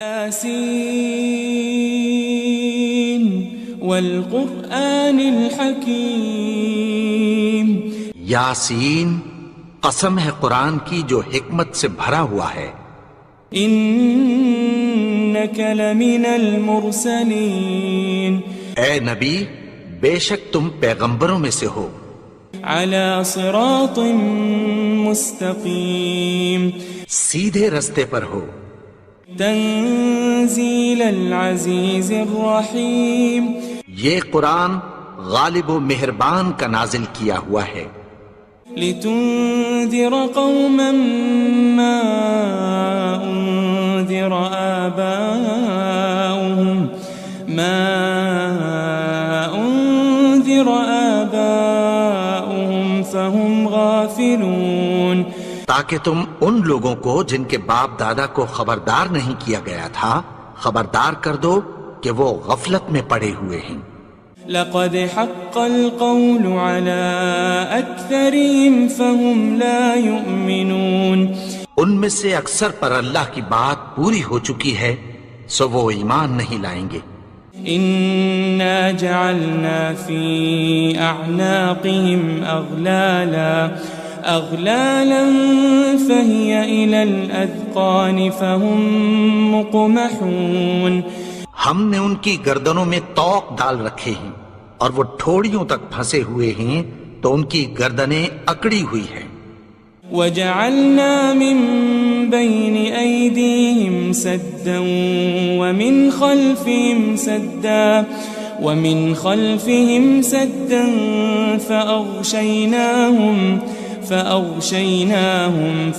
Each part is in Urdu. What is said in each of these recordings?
ياسين والقرآن الحكيم یاسین، قسم ہے قرآن کی جو حکمت سے بھرا ہوا ہے۔ إنك لمن المرسلين اے نبی، بے شک تم پیغمبروں میں سے ہو، على صراط مستقيم سیدھے رستے پر ہو، تنزيل العزيز الرحيم یہ قرآن غالب و مہربان کا نازل کیا ہوا ہے، لتنذر قوما ما أنذر آباؤهم فهم غافلون، تاکہ تم ان لوگوں کو جن کے باپ دادا کو خبردار نہیں کیا گیا تھا خبردار کر دو کہ وہ غفلت میں پڑے ہوئے ہیں۔ لقد حق القول على أكثرهم فهم لا يؤمنون، ان میں سے اکثر پر اللہ کی بات پوری ہو چکی ہے سو وہ ایمان نہیں لائیں گے۔ إنا جعلنا في أعناقهم أغلالا فهي إلى الأذقان فهم مقمحون، ہم نے ان کی گردنوں میں طوق ڈال رکھے ہیں اور وہ ٹھوڑیوں تک پھنسے ہوئے ہیں تو ان کی گردنیں اکڑی ہوئی ہیں۔ وجعلنا من بين أيديهم سدا ومن خلفهم سدا فأغشيناهم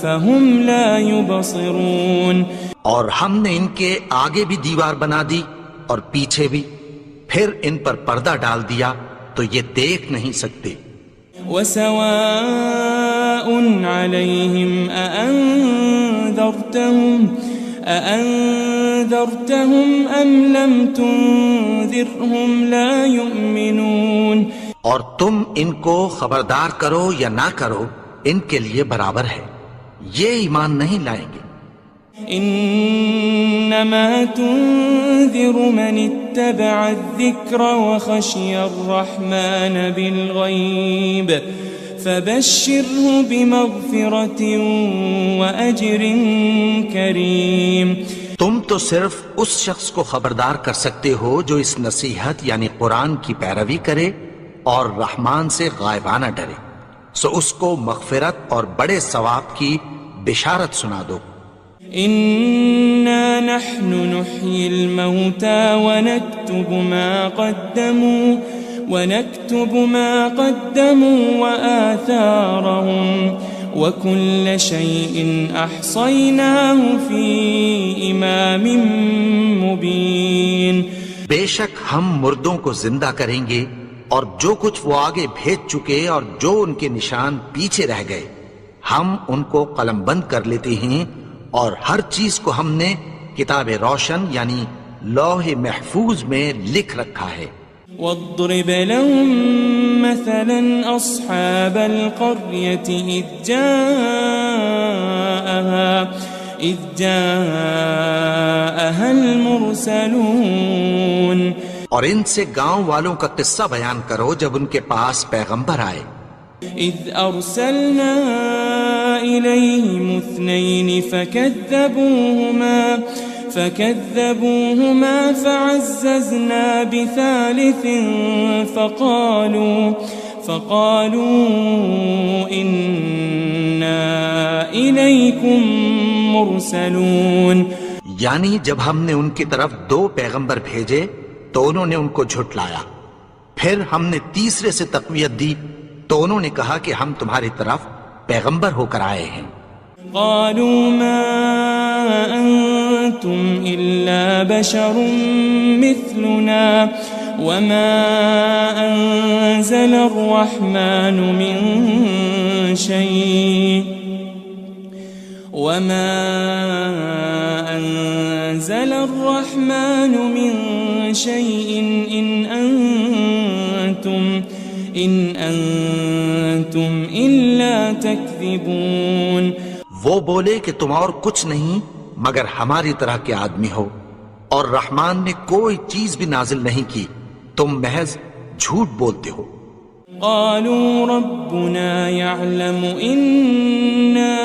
فهم لا يبصرون، اور ہم نے ان کے آگے بھی دیوار بنا دی اور پیچھے بھی، پھر ان پر پردہ ڈال دیا تو یہ دیکھ نہیں سکتے۔ وسواء عليهم أأنذرتهم أم لم تنذرهم لا يؤمنون، اور تم ان کو خبردار کرو یا نہ کرو ان کے لیے برابر ہے، یہ ایمان نہیں لائیں گے۔ إنما تنذر من اتبع الذكر وخشي الرحمن بالغيب فبشره بمغفرة وأجر كريم، تم تو صرف اس شخص کو خبردار کر سکتے ہو جو اس نصیحت یعنی قرآن کی پیروی کرے اور رحمان سے غائبانہ ڈرے، سو اس کو مغفرت اور بڑے ثواب کی بشارت سنا دو۔ إنا نحن نحيي الموتى ونكتب ما قدموا وآثارهم وكل شيء أحصيناه في إمام مبين، بے شک ہم مردوں کو زندہ کریں گے اور جو کچھ وہ آگے بھیج چکے اور جو ان کے نشان پیچھے رہ گئے ہم ان کو قلم بند کر لیتے ہیں، اور ہر چیز کو ہم نے کتاب روشن یعنی لوح محفوظ میں لکھ رکھا ہے۔ واضرب لهم مثلا أصحاب القرية إذ جاءها المرسلون، اور ان سے گاؤں والوں کا قصہ بیان کرو جب ان کے پاس پیغمبر آئے۔ إذ أرسلنا إليهم 2 فكذبوهما فعززنا بثالث فقالوا إنا إليكم مرسلون، یعنی جب ہم نے ان کی طرف 2 پیغمبر بھیجے تو انہوں نے ان کو جھٹلایا، پھر ہم نے تیسرے سے تقویت دی تو انہوں نے کہا کہ ہم تمہاری طرف پیغمبر ہو کر آئے ہیں۔ قالوا ما أنتم إلا بشر مثلنا وما أنزل الرحمن من شيء إن أنتم إلا تكذبون، وہ بولے کہ تم اور کچھ نہیں مگر ہماری طرح کے آدمی ہو، اور رحمان نے کوئی چیز بھی نازل نہیں کی، تم محض جھوٹ بولتے ہو۔ قالوا ربنا يعلم إنا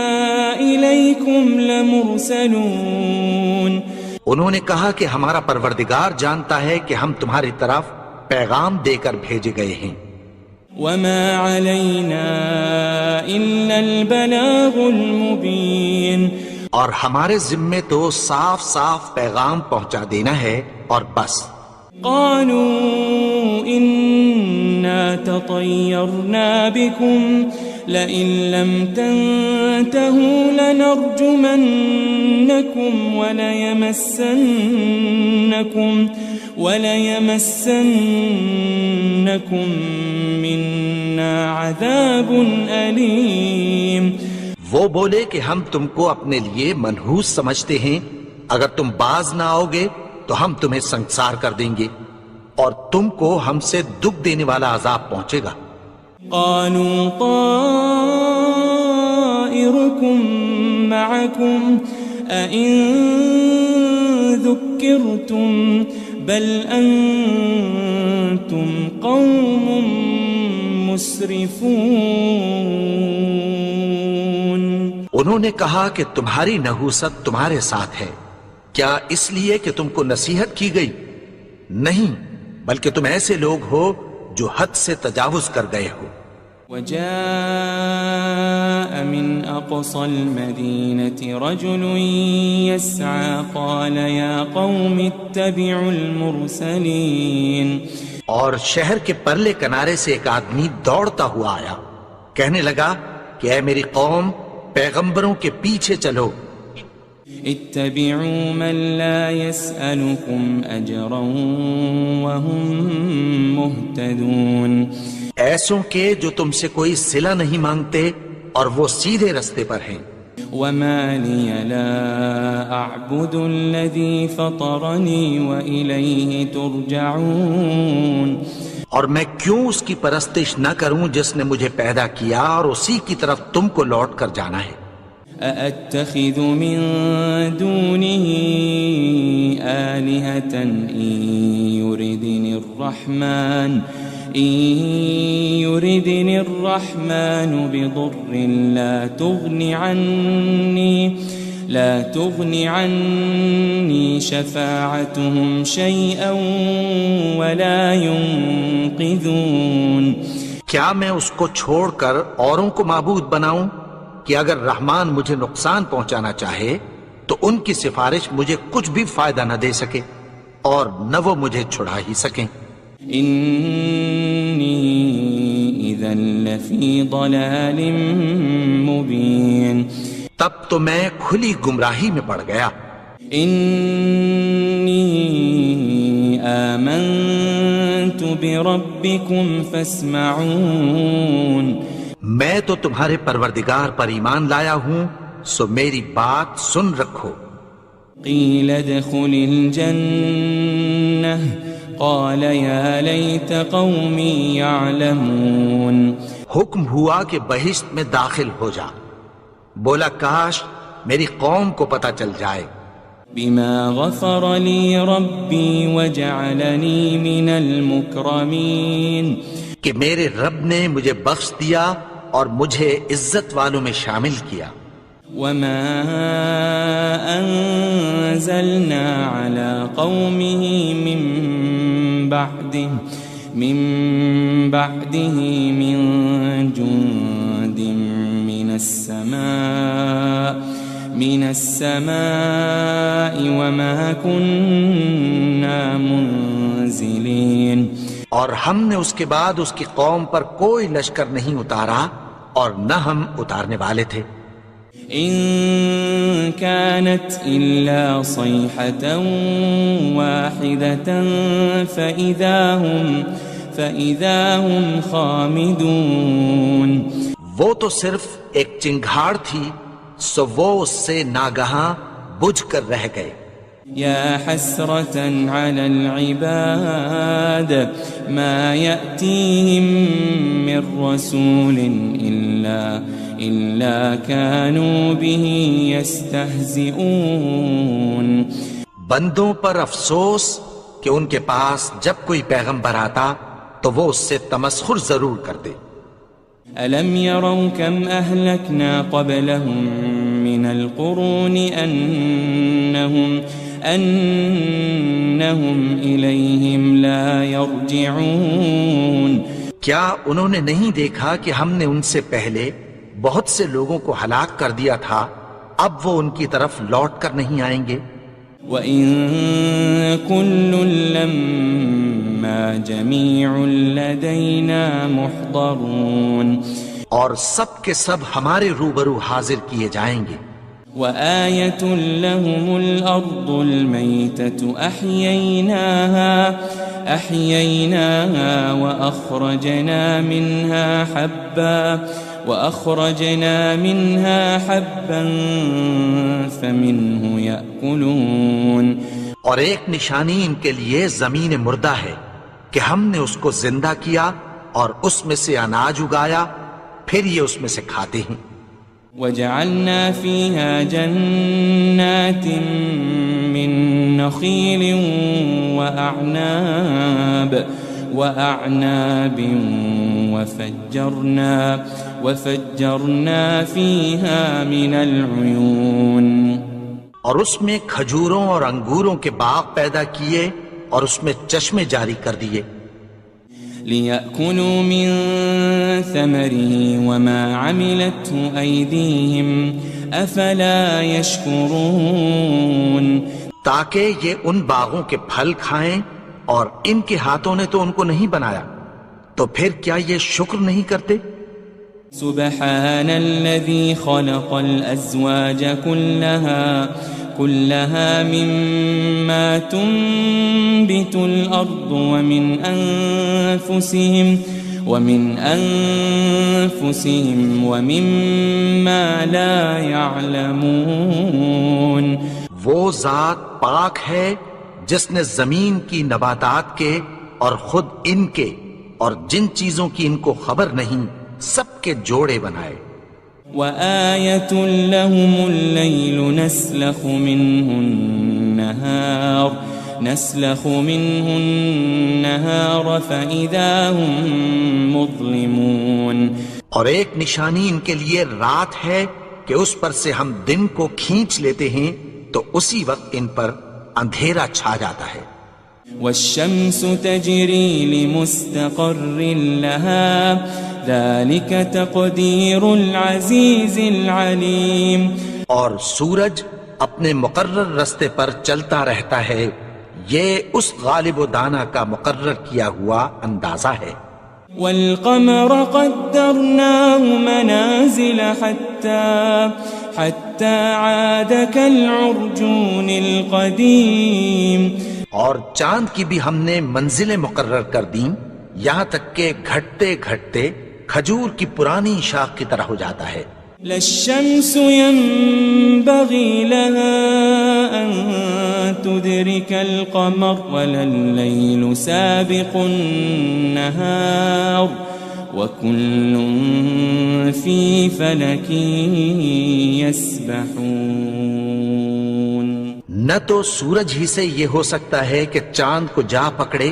إليكم لمرسلون، انہوں نے کہا کہ ہمارا پروردگار جانتا ہے کہ ہم تمہاری طرف پیغام دے کر بھیجے گئے ہیں۔ وما علينا إلا البلاغ المبين، اور ہمارے ذمے تو صاف صاف پیغام پہنچا دینا ہے اور بس۔ قالوا إنا تطيرنا بكم لئن لم تنتهوا لنرجمنكم وليمسنكم منا عذاب أليم۔ وہ بولے کہ ہم تم کو اپنے لیے منحوس سمجھتے ہیں، اگر تم باز نہ آؤ گے تو ہم تمہیں سنسار کر دیں گے اور تم کو ہم سے دکھ دینے والا عذاب پہنچے گا۔ قالوا طائركم معكم أئن ذكرتم بل أنتم قوم مسرفون۔ انہوں نے کہا کہ تمہاری نحوست تمہارے ساتھ ہے، کیا اس لیے کہ تم کو نصیحت کی گئی؟ نہیں، بلکہ تم ایسے لوگ ہو جو حد سے تجاوز کر گئے ہو۔ وجاء من أقصى المدينة رجل يسعى قال يا قوم اتبعوا المرسلين، اور شہر کے پرلے کنارے سے ایک آدمی دوڑتا ہوا آیا، کہنے لگا کہ اے میری قوم، پیغمبروں کے پیچھے چلو۔ اتبعوا من لا يسألكم أجرا وهم مهتدون، ایسوں کے جو تم سے کوئی صلہ نہیں مانگتے اور وہ سیدھے رستے پر ہیں۔ وما لي لا أعبد الذي فطرني وإليه ترجعون، اور میں کیوں اس کی پرستش نہ کروں جس نے مجھے پیدا کیا اور اسی کی طرف تم کو لوٹ کر جانا ہے۔ أأتخذ من دونه آلهة إن يردني الرحمن بضر لا تغني عني شفاعتهم شيئا ولا ينقذون۔ کیا میں اس کو چھوڑ کر اوروں کو معبود بناؤں کہ اگر رحمان مجھے نقصان پہنچانا چاہے تو ان کی سفارش مجھے کچھ بھی فائدہ نہ دے سکے اور نہ وہ مجھے چھڑا ہی سکیں۔ إني إذا لفي ضلال مبين، تب تو میں کھلی گمراہی میں پڑ گیا۔ إني آمنت بربكم فاسمعون، میں تو تمہارے پروردگار پر ایمان لایا ہوں، سو میری بات سن رکھو۔ قيل ادخل الجنة قال يا ليت قومي يعلمون، حکم ہوا کہ بہشت میں داخل ہو جا، بولا کاش میری قوم کو پتہ چل جائے۔ بما غفر لي ربي وجعلني من المكرمين، کہ میرے رب نے مجھے بخش دیا اور مجھے عزت والوں میں شامل کیا۔ وما أنزلنا على قومه من بعده من جند من السماء وما كنا منزلين، اور ہم نے اس کے بعد اس کی قوم پر کوئی لشکر نہیں اتارا اور نہ ہم اتارنے والے تھے۔ إن كانت إلا صيحة واحدة فإذا هم خامدون، وہ تو صرف ایک چنگھاڑ تھی، سو وہ اس سے ناگہاں بجھ کر رہ گئے۔ يا حسرة على العباد ما يأتيهم من رسول إلا كانوا به يستهزئون بندوں پر افسوس کہ ان کے پاس جب کوئی پیغمبر آتا تو وہ اس سے تمسخر ضرور کرتے. ألم يروا كم أهلكنا قبلهم من القرون أنهم إليهم لا يرجعون کیا انہوں نے نہیں دیکھا کہ ہم نے ان سے پہلے بہت سے لوگوں کو ہلاک کر دیا تھا، اب وہ ان کی طرف لوٹ کر نہیں آئیں گے. وَإِن كُلٌّ لَمَّا جَمِيعٌ لَدَيْنَا مُحْضَرُونَ اور سب کے سب ہمارے روبرو حاضر کیے جائیں گے. وَآيَةٌ لَهُمُ الْأَرْضُ الْمَيْتَةُ أَحْيَيْنَاهَا وَأَخْرَجْنَا مِنْهَا حَبًّا فَمِنْهُ يَأْكُلُونَ اور ایک نشانی ان کے لیے زمین مردہ ہے کہ ہم نے اس کو زندہ کیا اور اس میں سے اناج اگایا، پھر یہ اس میں سے کھاتے ہیں. وَجَعَلْنَا فِيهَا جَنَّاتٍ مِّن نَخِيلٍ وَأَعْنَابٍ وَفَجَّرْنَا فِيهَا مِنَ الْعُيُونِ اور اس میں کھجوروں اور انگوروں کے باغ پیدا کیے اور اس میں چشمے جاری کر دیے. لِيَأْكُلُوا مِن ثَمَرِهِ وَمَا عَمِلَتْهُ أَيْدِيهِمْ أَفَلَا يَشْكُرُونَ تاکہ یہ ان باغوں کے پھل کھائیں اور ان کے ہاتھوں نے تو ان کو نہیں بنایا، تو پھر کیا یہ شکر نہیں کرتے؟ سبحان الذي خلق الأزواج كلها مما تنبت الأرض ومن أنفسهم ومما لا يعلمون وہ ذات پاک ہے جس نے زمین کی نباتات کے اور خود ان کے اور جن چیزوں کی ان کو خبر نہیں سب کے جوڑے بنائے. وَآيَةٌ لَهُمُ اللَّيْلُ نَسْلَخُ مِنْهُ النَّهَارَ فَإِذَا هُمْ مُظْلِمُونَ اور ایک نشانی ان کے لیے رات ہے کہ اس پر سے ہم دن کو کھینچ لیتے ہیں تو اسی وقت ان پر اندھیرا چھا جاتا ہے. وَالشَّمْسُ تَجْرِي لِمُسْتَقَرٍّ لَهَا ذَلِكَ تَقْدِيرُ الْعَزِيزِ الْعَلِيمِ اور سورج اپنے مقرر رستے پر چلتا رہتا ہے، یہ اس غالب و دانا کا مقرر کیا ہوا اندازہ ہے. وَالْقَمَرَ قَدَّرْنَاهُ مَنَازِلَ حَتَّى عَادَ كَالْعُرْجُونِ الْقَدِيمِ اور چاند کی بھی ہم نے منزلیں مقرر کر دیں یہاں تک کہ گھٹتے گھٹتے کھجور کی پرانی شاخ کی طرح ہو جاتا ہے. لَلشَّمْسُ يَنبَغِي لَهَا أَن تُدْرِكَ الْقَمَرَ وَلَلَّيْلُ سَابِقُ النَّهَارِ وَكُلٌّ فِي فَلَكٍ يَسْبَحُونَ نہ تو سورج ہی سے یہ ہو سکتا ہے کہ چاند کو جا پکڑے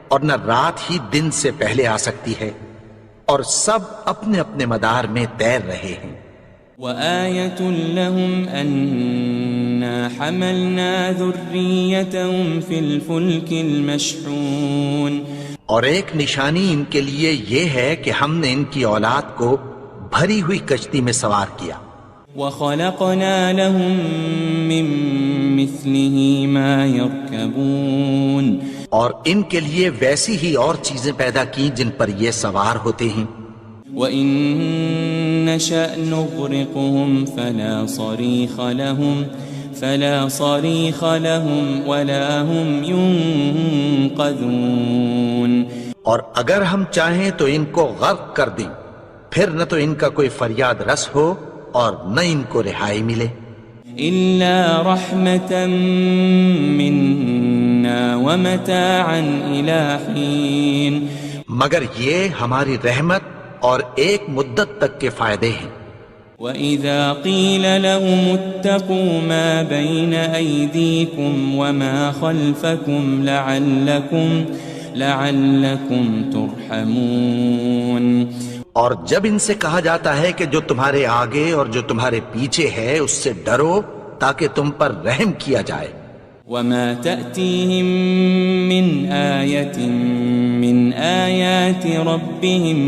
اور نہ رات ہی دن سے پہلے آ سکتی ہے، اور سب اپنے اپنے مدار میں تیر رہے ہیں. وَآيَةٌ لَهُمْ أَنَّا حَمَلْنَا ذُرِّيَّتَهُمْ فِي الْفُلْكِ الْمَشْحُونِ اور ایک نشانی ان کے لیے یہ ہے کہ ہم نے ان کی اولاد کو بھری ہوئی کشتی میں سوار کیا. وَخَلَقْنَا لَهُم مِّن مِّثْلِهِ مَا يَرْكَبُونَ اور ان کے لیے ویسی ہی اور چیزیں پیدا کی جن پر یہ سوار ہوتے ہیں. وَإِن نَّشَأْ نُغْرِقْهُمْ فَلَا صَرِيخَ لَهُمْ وَلَا هُمْ يُنقَذُونَ اور اگر ہم چاہیں تو ان کو غرق کر دیں، پھر نہ تو ان کا کوئی فریاد رس ہو اور نہ ان کو رہائی ملے. إِلَّا رَحْمَةً مِّنَّا وَمَتَاعًا إِلَى حِينٍ مگر یہ ہماری رحمت اور ایک مدت تک کے فائدے ہیں. وَإِذَا قِيلَ لَهُمُ اتَّقُوا مَا بَيْنَ أَيْدِيكُمْ وَمَا خَلْفَكُمْ لَعَلَّكُمْ تُرْحَمُونَ اور جب ان سے کہا جاتا ہے کہ جو تمہارے آگے اور جو تمہارے پیچھے ہے اس سے ڈرو تاکہ تم پر رحم کیا جائے. وَمَا تَأْتِيهِم مِّنْ آيَةٍ مِّنْ آيَاتِ رَبِّهِمْ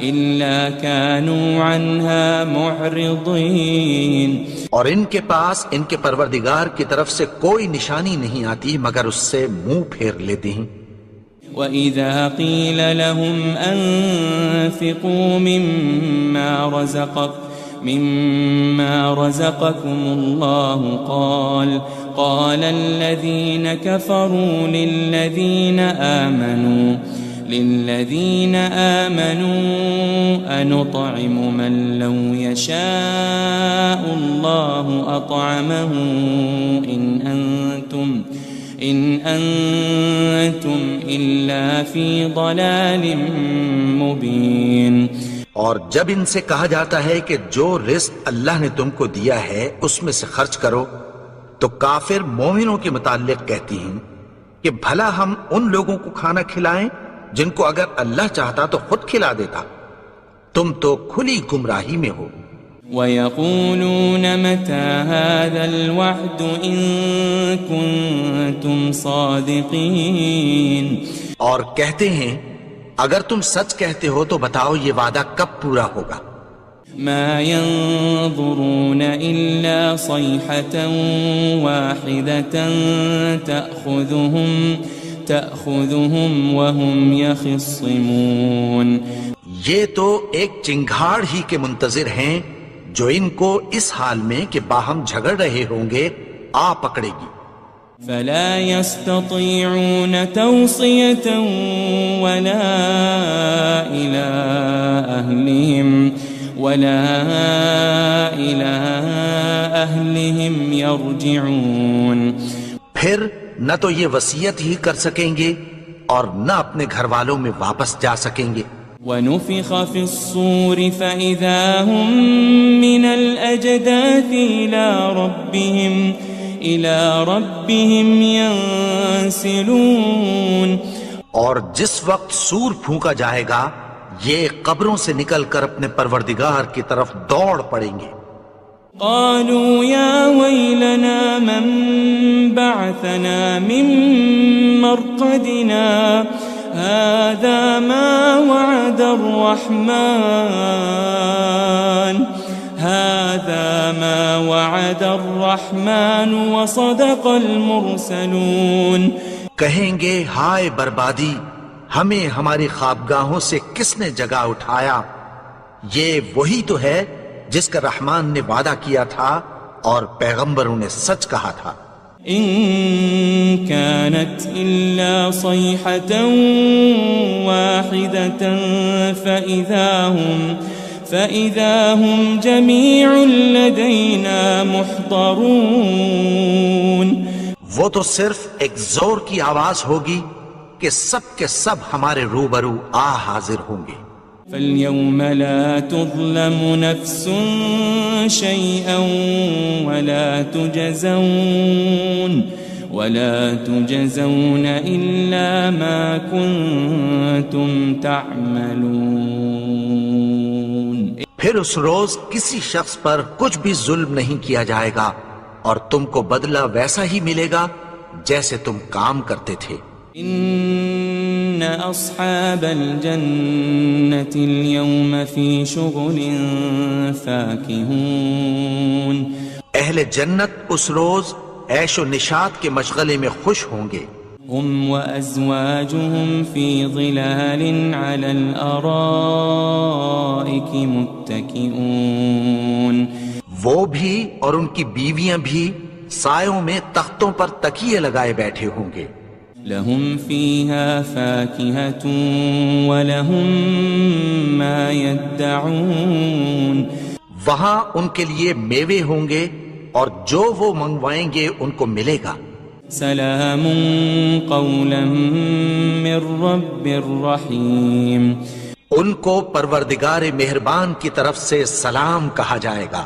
إِلَّا كَانُوا عَنْهَا مُعْرِضِينَ. اور ان کے پاس ان کے پروردگار کی طرف سے کوئی نشانی نہیں آتی مگر اس سے منہ پھیر لیتے ہیں. وَإِذَا قِيلَ لَهُمْ أَنفِقُوا مِمَّا رَزَقَكُمُ اللَّهُ قَالَ الَّذِينَ كَفَرُوا لِلَّذِينَ آمَنُوا أَنُطْعِمُ مَن لَّوْ يَشَاءُ اللَّهُ أَطْعَمَهُ إِنْ أَنْتُمْ إِلَّا فِي ضَلَالٍ مُبِينٍ. اور جب ان سے کہا جاتا ہے کہ جو رزق اللہ نے تم کو دیا ہے اس میں سے خرچ کرو تو کافر مومنوں کے متعلق کہتی ہیں کہ بھلا ہم ان لوگوں کو کھانا کھلائیں جن کو اگر اللہ چاہتا تو خود کھلا دیتا. تم تو کھلی گمراہی میں ہو. وَيَقُولُونَ مَتَى هَذَا الْوَعْدُ إِن كُنتُمْ صَادِقِينَ. اور کہتے ہیں اگر تم سچ کہتے ہو تو بتاؤ یہ وعدہ کب پورا ہوگا. مَا يَنظُرُونَ إِلَّا صَيْحَةً وَاحِدَةً تَأْخُذُهُمْ وَهُمْ يَخِصِّمُونَ. یہ تو ایک چنگھاڑ ہی کے منتظر ہیں جو ان کو اس حال میں کہ باہم جھگڑ رہے ہوں گے آ پکڑے گی. فلا يستطيعون توصية ولا إلى أهلهم يرجعون. پھر نہ تو یہ وصیت ہی کر سکیں گے اور نہ اپنے گھر والوں میں واپس جا سکیں گے. وَنُفِخَ فِي الصُّورِ فَإِذَا هُم مِّنَ الْأَجْدَاثِ إِلَى رَبِّهِمْ يَنسِلُونَ. اور جس وقت سور پھونکا جائے گا یہ قبروں سے نکل کر اپنے پروردگار کی طرف دوڑ پڑیں گے. قالوا يا ويلنا من بعثنا من مرقدنا هذا ما وعد الرحمن وصدق المرسلون. کہیں گے ہائے بربادی ہمیں ہماری خوابگاہوں سے کس نے جگا اٹھایا. یہ وہی تو ہے جس کا رحمان نے وعدہ کیا تھا اور پیغمبروں نے سچ کہا تھا. ان كانت الا صيحة واحدة فإذا هم جميع لدينا محضرون. وہ تو صرف ایک زور کی آواز ہوگی کہ سب کے سب ہمارے روبرو حاضر ہوں گے. فَالْيَوْمَ لَا تُظْلَمُ نَفْسٌ شَيْئًا وَلَا تُجَزَوْنَ إِلَّا مَا كُنتُمْ تَعْمَلُونَ. پھر اس روز کسی شخص پر کچھ بھی ظلم نہیں کیا جائے گا اور تم کو بدلہ ویسا ہی ملے گا جیسے تم کام کرتے تھے. ان اصحاب الجنة اليوم في شغل فاكهون. اہل جنت اس روز عیش و نشاط کے مشغلے میں خوش ہوں گے. هم وازواجهم في ظلال على الارائك متكئون. وہ بھی اور ان کی بیویاں بھی سایوں میں تختوں پر تکیے لگائے بیٹھے ہوں گے. لهم فيها فاكهة ولهم ما يدعون. وہاں ان کے لیے میوے ہوں گے اور جو وہ منگوائیں گے ان کو ملے گا. سلام قولا من رب الرحیم. ان کو پروردگار مہربان کی طرف سے سلام کہا جائے گا۔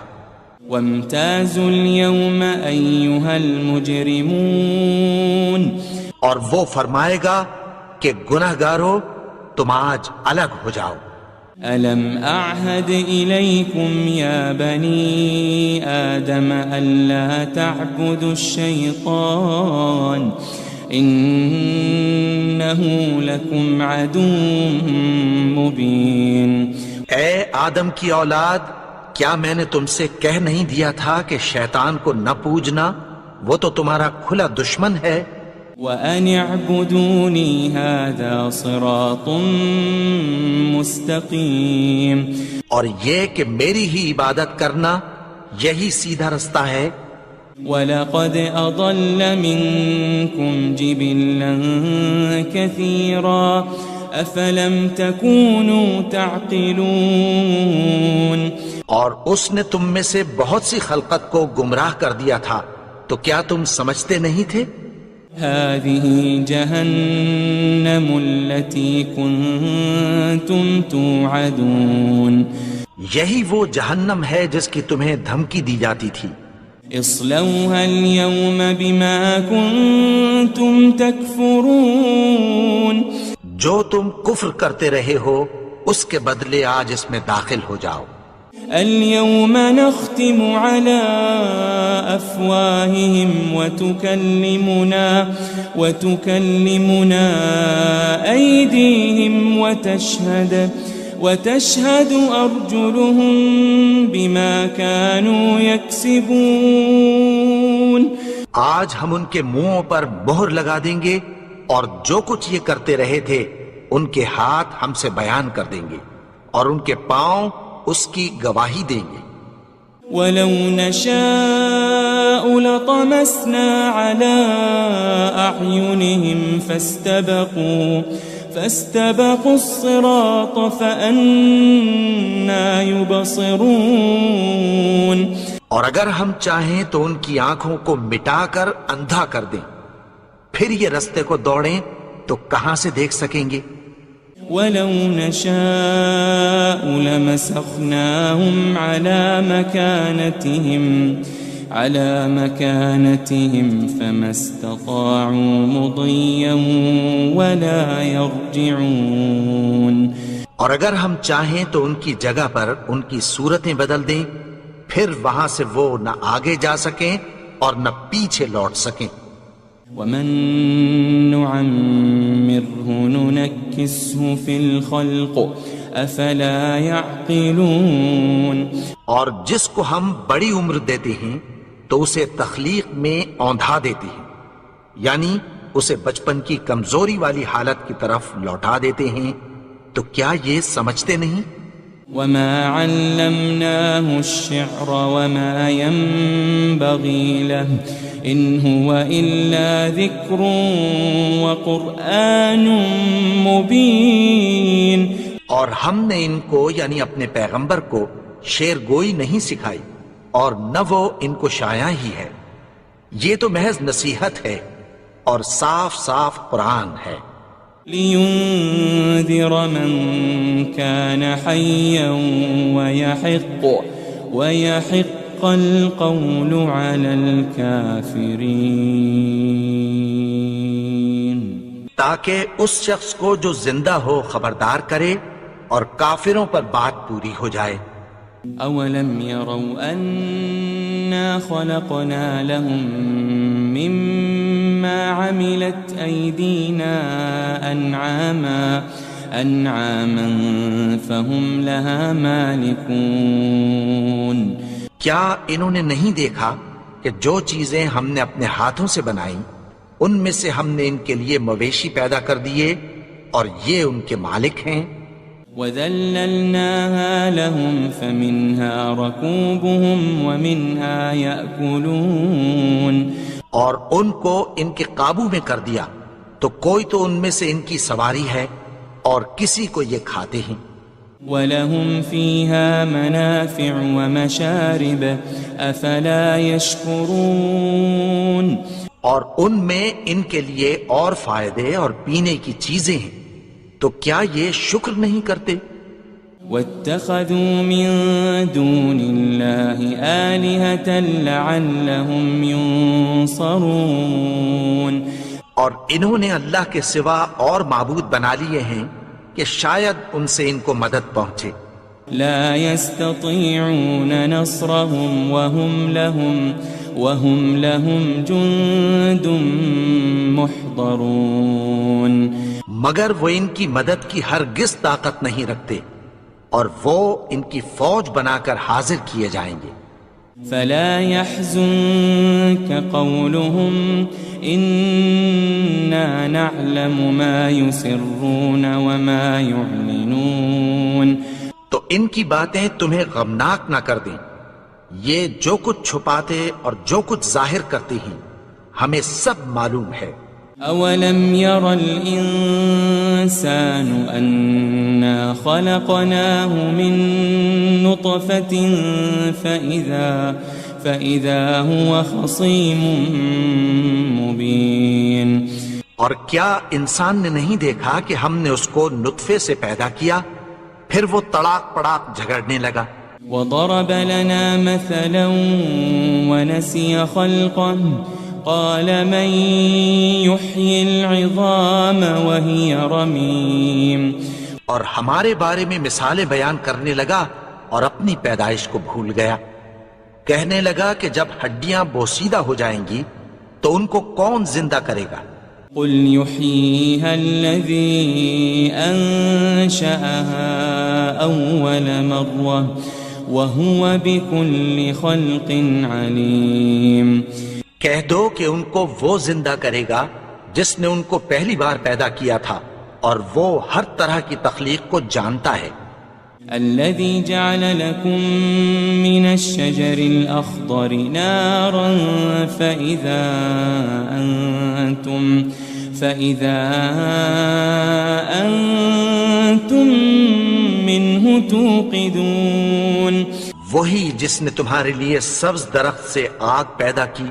وامتازوا اليوم أيها المجرمون، اور وہ فرمائے گا کہ گنہگارو تم آج الگ ہو جاؤ۔ ألم أعهد إليكم يا بني آدم ألا تعبدوا الشيطان إنه لكم عدو مبين۔ اے آدم کی اولاد، کیا میں نے تم سے کہہ نہیں دیا تھا کہ شیطان کو نہ پوجنا، وہ تو تمہارا کھلا دشمن ہے۔ وَأَنِ اعْبُدُونِي هَذَا صِرَاطٌ مُسْتَقِيمٌ، اور یہ کہ میری ہی عبادت کرنا یہی سیدھا رستہ ہے۔ وَلَقَدْ أَضَلَّ مِنكُمْ جِبِلًّا كَثِيرًا أَفَلَمْ تَكُونُوا تَعْقِلُونَ، اور اس نے تم میں سے بہت سی خلقت کو گمراہ کر دیا تھا، تو کیا تم سمجھتے نہیں تھے؟ هذه جهنم التي كنتم توعدون، یہی وہ جہنم ہے جس کی تمہیں دھمکی دی جاتی تھی۔ اصلوها اليوم بما كنتم تكفرون، جو تم کفر کرتے رہے ہو اس کے بدلے آج اس میں داخل ہو جاؤ۔ اليوم نختم على أفواههم وتكلمنا أيديهم وتشهد أرجلهم بما كانوا يكسبون۔ آج ہم ان کے منہوں پر مہر لگا دیں گے، اور جو کچھ یہ کرتے رہے تھے ان کے ہاتھ ہم سے بیان کر دیں گے، اور ان کے پاؤں اس کی گواہی دیں گے۔ وَلَوْ نَشَاءُ لَطَمَسْنَا عَلَىٰ أَعْيُنِهِمْ فَاسْتَبَقُوا الصِّرَاطَ فَأَنَّىٰ يُبْصِرُونَ، اور اگر ہم چاہیں تو ان کی آنکھوں کو مٹا کر اندھا کر دیں، پھر یہ رستے کو دوڑیں تو کہاں سے دیکھ سکیں گے؟ وَلَوْ نَشَاءُ لَمَسَخْنَاهُمْ عَلَى مَكَانَتِهِمْ فَمَا اسْتَطَاعُوا مُضِيًّا وَلَا يَرْجِعُونَ، اور اگر ہم چاہیں تو ان کی جگہ پر ان کی صورتیں بدل دیں، پھر وہاں سے وہ نہ آگے جا سکیں اور نہ پیچھے لوٹ سکیں۔ وَمَن نُعَمِّرْهُ نُنَكِّسْهُ فِي الْخَلْقِ أَفَلَا يَعْقِلُونَ، اور جس کو ہم بڑی عمر دیتے ہیں تو اسے تخلیق میں اوندھا دیتے ہیں، یعنی اسے بچپن کی کمزوری والی حالت کی طرف لوٹا دیتے ہیں، تو کیا یہ سمجھتے نہیں؟ وَمَا عَلَّمْنَاهُ الشِّعْرَ وَمَا يَنبَغِي لَهُ إِنْ هُوَ إِلَّا ذِكْرٌ وَقُرْآنٌ مُبِينٌ، اور ہم نے ان کو یعنی اپنے پیغمبر کو شعر گوئی نہیں سکھائی، اور نہ وہ ان کو شایع ہی ہے، یہ تو محض نصیحت ہے اور صاف صاف قرآن ہے۔ لِيُنذِرَ مَن كَانَ حَيًّا وَيَحِقَّ الْقَوْلُ عَلَى الْكَافِرِينَ، تاکہ اس شخص کو جو زندہ ہو خبردار کرے اور کافروں پر بات پوری ہو جائے۔ أَوَلَمْ يَرَوْا أَنَّا خَلَقْنَا لَهُم مِّمَّا عَمِلَتْ أَيْدِينَا أَنْعَامًا فَهُمْ لَهَا مَالِكُونَ، کیا انہوں نے نہیں دیکھا کہ جو چیزیں ہم نے اپنے ہاتھوں سے بنائیں ان میں سے ہم نے ان کے لیے مویشی پیدا کر دیے اور یہ ان کے مالک ہیں۔ وَذَلَّلْنَاهَا لَهُمْ فَمِنْهَا رَكُوبُهُمْ وَمِنْهَا يَأْكُلُونَ، اور ان کو ان کے قابو میں کر دیا، تو کوئی تو ان میں سے ان کی سواری ہے اور کسی کو یہ کھاتے ہیں۔ وَلَهُمْ فِيهَا مَنَافِعُ وَمَشَارِبُ أَفَلَا يَشْكُرُونَ، اور ان میں ان کے لیے اور فائدے اور پینے کی چیزیں ہیں، تو کیا یہ شکر نہیں کرتے؟ واتخذوا من دون الله آلهة لعلهم ينصرون اور انہوں نے اللہ کے سوا اور معبود بنا لیے ہیں کہ شاید ان سے ان کو مدد پہنچے. لا يستطيعون نصرهم وهم لهم جند محضرون مگر وہ ان کی مدد کی ہرگز طاقت نہیں رکھتے اور وہ ان کی فوج بنا کر حاضر کیے جائیں گے. فلا يحزنك قولهم إنا نعلم ما يسرون وما يعلنون تو ان کی باتیں تمہیں غمناک نہ کر دیں. یہ جو کچھ چھپاتے اور جو کچھ ظاہر کرتے ہیں ہمیں سب معلوم ہے. أولم ير الإنسان أنا خلقناه من نطفة فإذا هو خصيم مبين اور کیا انسان نے نہیں دیکھا کہ ہم نے اس کو نطفے سے پیدا کیا پھر وہ تڑاک پڑاک جھگڑنے لگا. وضرب لنا مثلا ونسي خلقه قال من يحيي العظام وهي رميم اور ہمارے بارے میں مثالیں بیان کرنے لگا اور اپنی پیدائش کو بھول گیا. کہنے لگا کہ جب ہڈیاں بوسیدہ ہو جائیں گی تو ان کو کون زندہ کرے گا. قل يحييها الذي أنشأها أول مرة وهو بكل خلق عليم کہہ دو کہ ان کو وہ زندہ کرے گا جس نے ان کو پہلی بار پیدا کیا تھا اور وہ ہر طرح کی تخلیق کو جانتا ہے. الذي جعل لكم من الشجر الأخضر نارا فإذا أنتم منه توقدون وہی جس نے تمہارے لیے سبز درخت سے آگ پیدا کی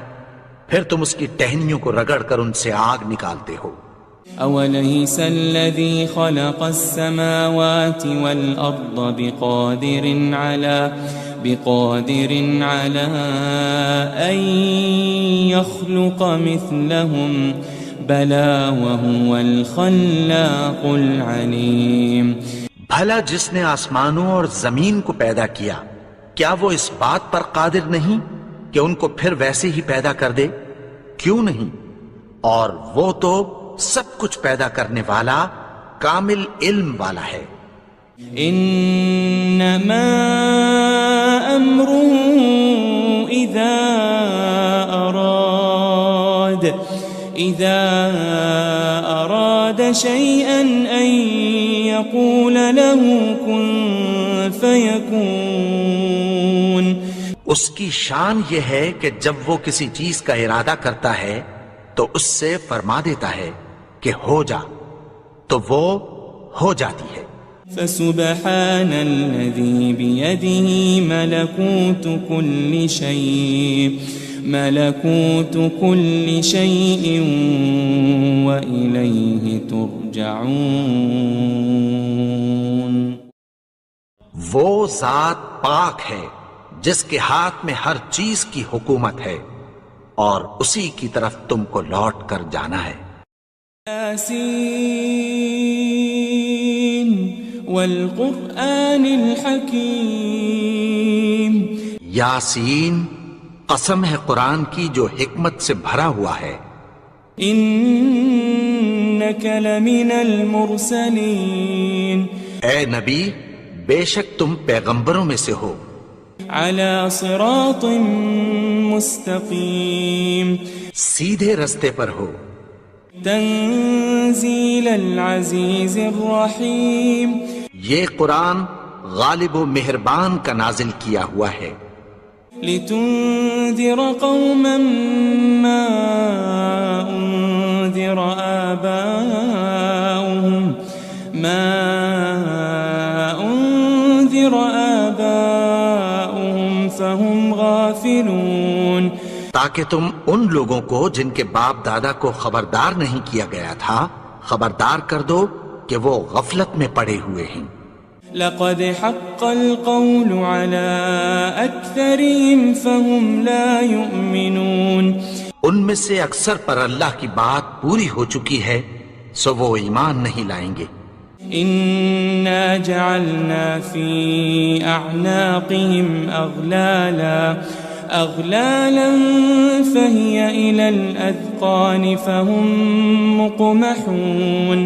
پھر تم اس کی ٹہنیوں کو رگڑ کر ان سے آگ نکالتے ہو. أوليس الذي خلق السماوات والأرض بقادر على أن يخلق مثلهم بلى وهو الخلاق العليم بھلا جس نے آسمانوں اور زمین کو پیدا کیا کیا وہ اس بات پر قادر نہیں کہ ان کو پھر ویسے ہی پیدا کر دے؟ کیوں نہیں؟ اور وہ تو سب کچھ پیدا کرنے والا کامل علم والا ہے. انما امره اذا اراد شيئا ان يقول له كن فيكون اس کی شان یہ ہے کہ جب وہ کسی چیز کا ارادہ کرتا ہے تو اس سے فرما دیتا ہے کہ ہو جا تو وہ ہو جاتی ہے. فسبحان الذي بيده ملكوت كل شيء وإليه ترجعون وہ ذات پاک ہے جس کے ہاتھ میں ہر چیز کی حکومت ہے اور اسی کی طرف تم کو لوٹ کر جانا ہے. یاسین والقرآن الحکیم یاسین قسم ہے قرآن کی جو حکمت سے بھرا ہوا ہے. انک لمن المرسلین اے نبی بے شک تم پیغمبروں میں سے ہو. علی صراط مستقیم سیدھے رستے پر ہو. تنزیل العزیز الرحیم یہ قرآن غالب و مہربان کا نازل کیا ہوا ہے. لتنذر قوما ما انذر آباؤهم فهم غافلون تاکہ تم ان لوگوں کو جن کے باپ دادا کو خبردار نہیں کیا گیا تھا خبردار کر دو کہ وہ غفلت میں پڑے ہوئے ہیں. لقد حق القول على أكثرهم فهم لا يؤمنون ان میں سے اکثر پر اللہ کی بات پوری ہو چکی ہے سو وہ ایمان نہیں لائیں گے. إنا جعلنا في أعناقهم أغلالا فهي إلى الأذقان فهم مقمحون.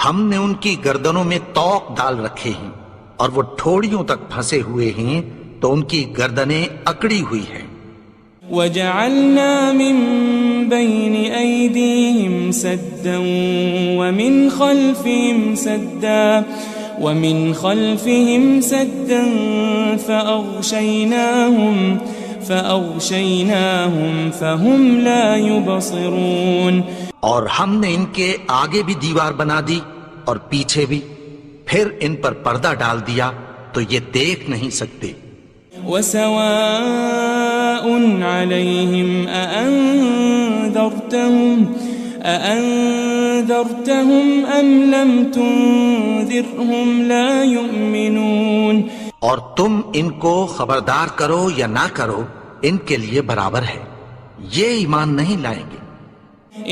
ہم نے ان کی گردنوں میں طوق ڈال رکھے ہیں اور وہ ٹھوڑیوں تک پھنسے ہوئے ہیں تو ان کی گردنیں اکڑی ہوئی ہیں. وجعلنا من بين أيديهم سدا ومن خلفهم سدا فأغشيناهم فهم لا يبصرون. اور ہم نے ان کے آگے بھی دیوار بنا دی اور پیچھے بھی، پھر ان پر پردہ ڈال دیا تو یہ دیکھ نہیں سکتے. وسواء عليهم أأنذرتهم أم لم تنذرهم لا يؤمنون. اور تم ان کو خبردار کرو یا نہ کرو ان کے لیے برابر ہے، یہ ایمان نہیں لائیں گے.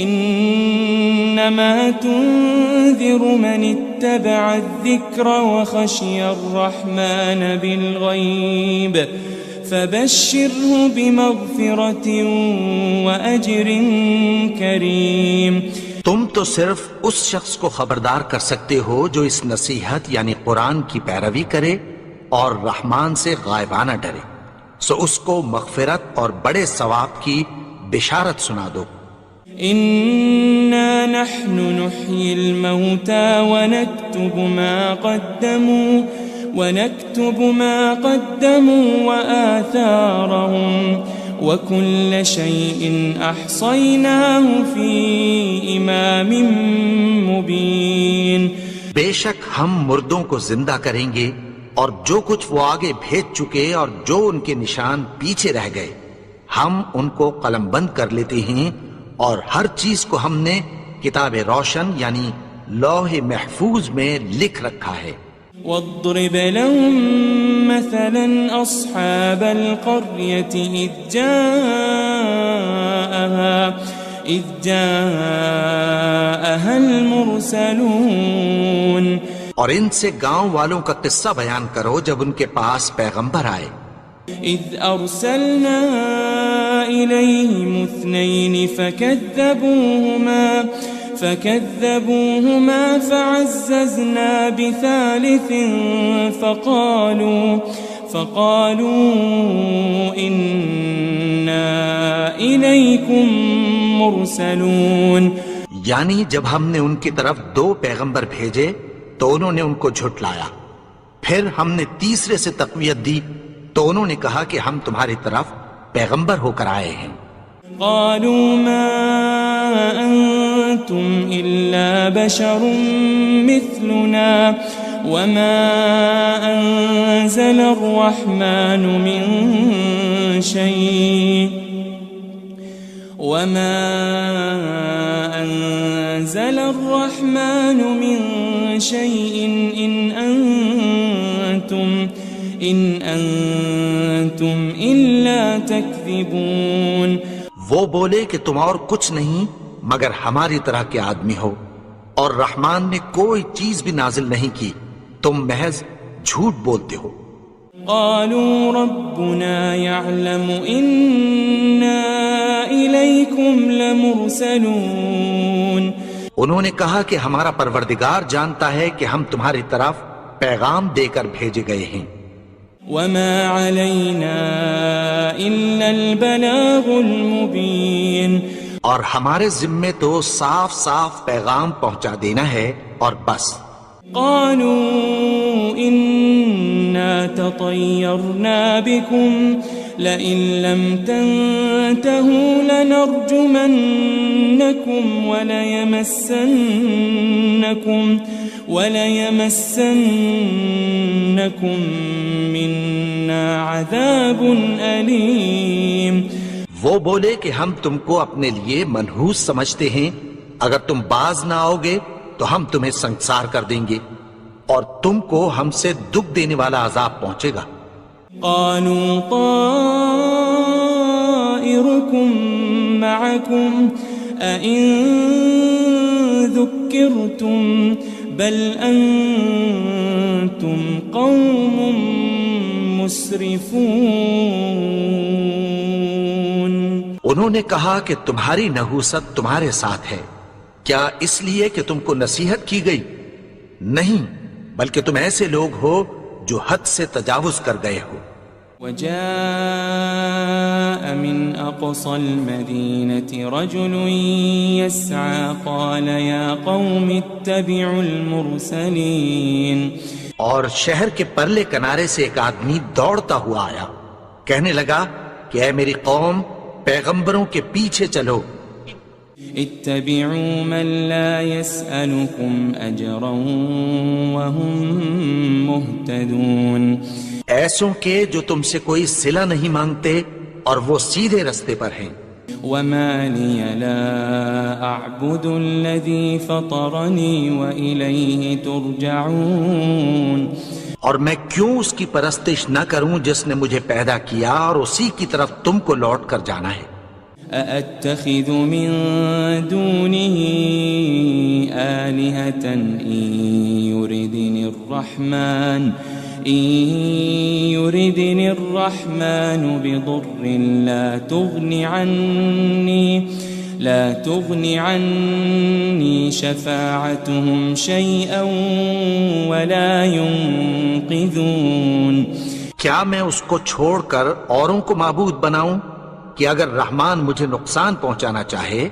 إنما تنذر من اتبع الذكر وخشي الرحمن بالغيب فبشره بمغفرة وأجر كريم. تم تو صرف اس شخص کو خبردار کر سکتے ہو جو اس نصیحت یعنی قرآن کی پیروی کرے اور رحمان سے غائبانہ ڈرے، سو اس کو مغفرت اور بڑے ثواب کی بشارت سنا دو. إنا نحن نحيي الموتى ونكتب ما قدموا وآثارهم وكل شيء أحصيناه في إمام مبين. بے شک ہم مردوں کو زندہ کریں گے اور جو کچھ وہ آگے بھیج چکے اور جو ان کے نشان پیچھے رہ گئے ہم ان کو قلم بند کر لیتے ہیں، اور ہر چیز کو ہم نے کتاب روشن یعنی لوح محفوظ میں لکھ رکھا ہے. واضرب لهم مثلا أصحاب القرية إذ جاءها المرسلون. اور ان سے گاؤں والوں کا قصہ بیان کرو جب ان کے پاس پیغمبر آئے. إذ أرسلنا إليهم 2 فكذبوهما فعززنا بثالث فقالوا إنا إليكم مرسلون. یعنی جب ہم نے ان کی طرف 2 پیغمبر بھیجے تو انہوں نے ان کو جھٹلایا، پھر ہم نے تیسرے سے تقویت دی تو انہوں نے کہا کہ ہم تمہاری طرف پیغمبر ہو کر آئے ہیں. قالوا ما أنتم إلا بشر مثلنا وما أنزل الرحمن من شيء إن أنتم إلا تكذبون. وہ بولے کہ تم اور کچھ نہیں مگر ہماری طرح کے آدمی ہو، اور رحمان نے کوئی چیز بھی نازل نہیں کی، تم محض جھوٹ بولتے ہو. قالوا ربنا يعلم إنا إليكم لمرسلون. انہوں نے کہا کہ ہمارا پروردگار جانتا ہے کہ ہم تمہاری طرف پیغام دے کر بھیجے گئے ہیں. وما علينا إلا البلاغ المبين. اور ہمارے ذمے تو صاف صاف پیغام پہنچا دینا ہے اور بس. قالوا إنا تطيرنا بكم لئن لم تنتهوا لنرجمنكم وليمسنكم منا عذاب أليم. وہ بولے کہ ہم تم کو اپنے لیے منحوس سمجھتے ہیں، اگر تم باز نہ آؤ گے تو ہم تمہیں سنگسار کر دیں گے، اور تم کو ہم سے دکھ دینے والا عذاب پہنچے گا۔ قالوا طائركم معكم أئن ذكرتم بل أنتم قوم مسرفون۔ انہوں نے کہا کہ تمہاری نحوست تمہارے ساتھ ہے، کیا اس لیے کہ تم کو نصیحت کی گئی؟ نہیں، بلکہ تم ایسے لوگ ہو جو حد سے تجاوز کر گئے ہو۔ وجاء من أقصى المدينة رجل يسعى قال يا قوم اتبعوا المرسلين۔ اور شہر کے پرلے کنارے سے ایک آدمی دوڑتا ہوا آیا، کہنے لگا کہ اے میری قوم، پیغمبروں کے پیچھے چلو۔ اتبعوا من لا يسألكم أجرا وهم مهتدون۔ ایسوں کے جو تم سے کوئی صلہ نہیں مانگتے اور وہ سیدھے رستے پر ہیں۔ وما لي لا أعبد الذي فطرني وإليه ترجعون۔ اور میں کیوں اس کی پرستش نہ کروں جس نے مجھے پیدا کیا اور اسی کی طرف تم کو لوٹ کر جانا ہے۔ أأتخذ من دونه آلهة إن يردني الرحمن بضر لا تغني عني شفاعتهم شيئا ولا ينقذون۔ کیا میں اس کو چھوڑ کر اوروں کو معبود بناؤں کہ اگر رحمان مجھے نقصان پہنچانا چاہے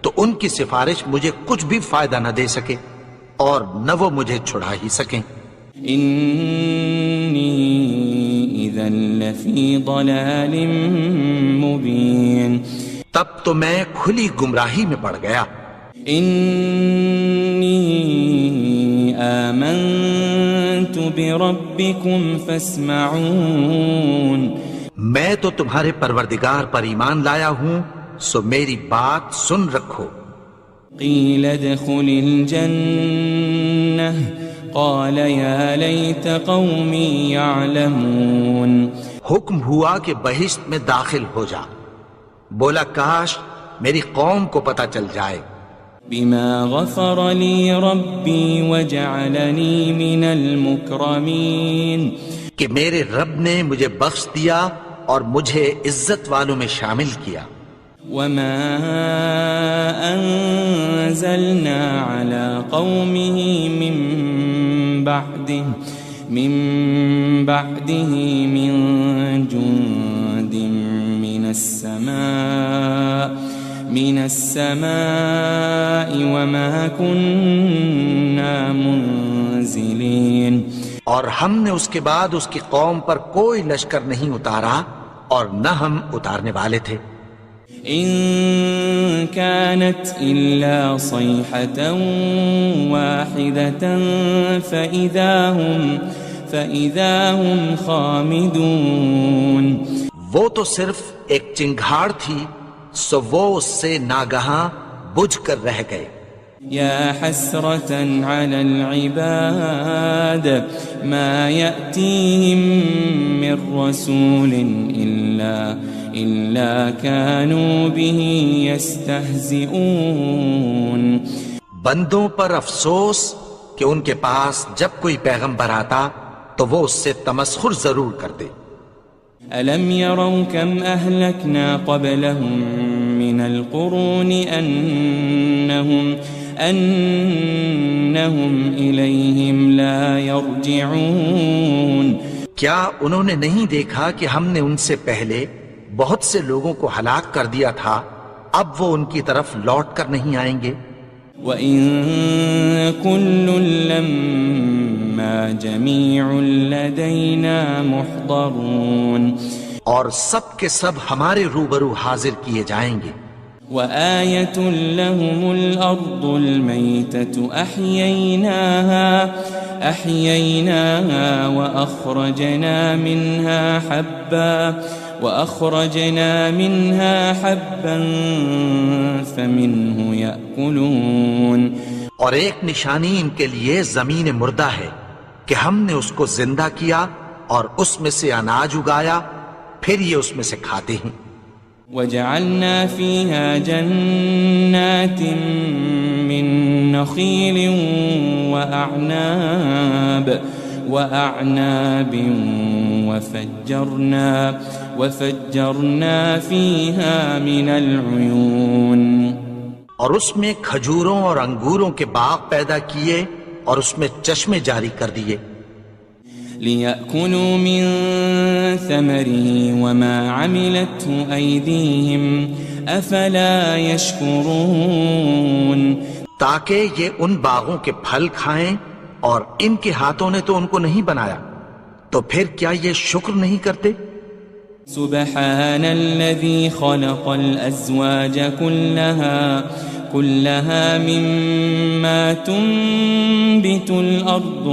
تو ان کی سفارش مجھے کچھ بھی فائدہ نہ دے سکے اور نہ وہ مجھے چھڑا ہی سکیں۔ إني إذا لفي ضلال مبين۔ تب تو میں کھلی گمراہی میں پڑ گیا۔ إني آمنت بربكم فاسمعون۔ میں تو تمہارے پروردگار پر ایمان لایا ہوں، سو میری بات سن رکھو۔ قيل ادخل الجنة قال يا ليت قومي يعلمون۔ حکم ہوا کہ بہشت میں داخل ہو جا، بولا کاش میری قوم کو پتہ چل جائے۔ بما غفر لي ربي وجعلني من المكرمين۔ کہ میرے رب نے مجھے بخش دیا اور مجھے عزت والوں میں شامل کیا۔ وما أنزلنا على قومه من بعده من جند من السماء وما كنا منزلين۔ اور ہم نے اس کے بعد اس کی قوم پر کوئی لشکر نہیں اتارا اور نہ ہم اتارنے والے تھے۔ إن كانت إلا صيحة واحدة فإذا هم خامدون۔ وہ تو صرف ایک چنگھاڑ تھی، سو وہ اس سے ناگہاں بجھ کر رہ گئے۔ يا حسرة على العباد ما يأتيهم من رسول إلا كانوا به يستهزئون۔ بندوں پر افسوس کہ ان کے پاس جب کوئی پیغمبر آتا تو وہ اس سے تمسخر ضرور کرتے۔ ألم يروا كم أهلكنا قبلهم من القرون أنهم إليهم لا يرجعون۔ کیا انہوں نے نہیں دیکھا کہ ہم نے ان سے پہلے بہت سے لوگوں کو ہلاک کر دیا تھا، اب وہ ان کی طرف لوٹ کر نہیں آئیں گے۔ وَإِن كُلٌّ لَمَّا جَمِيعٌ لَدَيْنَا مُحْضَرُونَ۔ اور سب کے سب ہمارے روبرو حاضر کیے جائیں گے۔ وَآيَةٌ لَهُمُ الْأَرْضُ الْمَيْتَةُ أَحْيَيْنَاهَا وَأَخْرَجْنَا مِنْهَا حَبًّا فَمِنْهُ يَأْكُلُونَ۔ اور ایک نشانی ان کے لیے زمین مردہ ہے، کہ ہم نے اس کو زندہ کیا اور اس میں سے اناج اگایا، پھر یہ اس میں سے کھاتے ہیں۔ وجعلنا فيها جنات من نخيل وأعناب وفجرنا فيها من العيون، اور اس میں کھجوروں اور انگوروں کے باغ پیدا کیے اور اس میں چشمے جاری کر دیے، ليأكلوا من ثمره وما عملته أيديهم أفلا يشكرون، تاکہ یہ ان باغوں کے پھل کھائیں اور ان کے ہاتھوں نے تو ان کو نہیں بنایا، تو پھر کیا یہ شکر نہیں کرتے؟ سبحان الذي خلق الأزواج كلها مما تنبت الأرض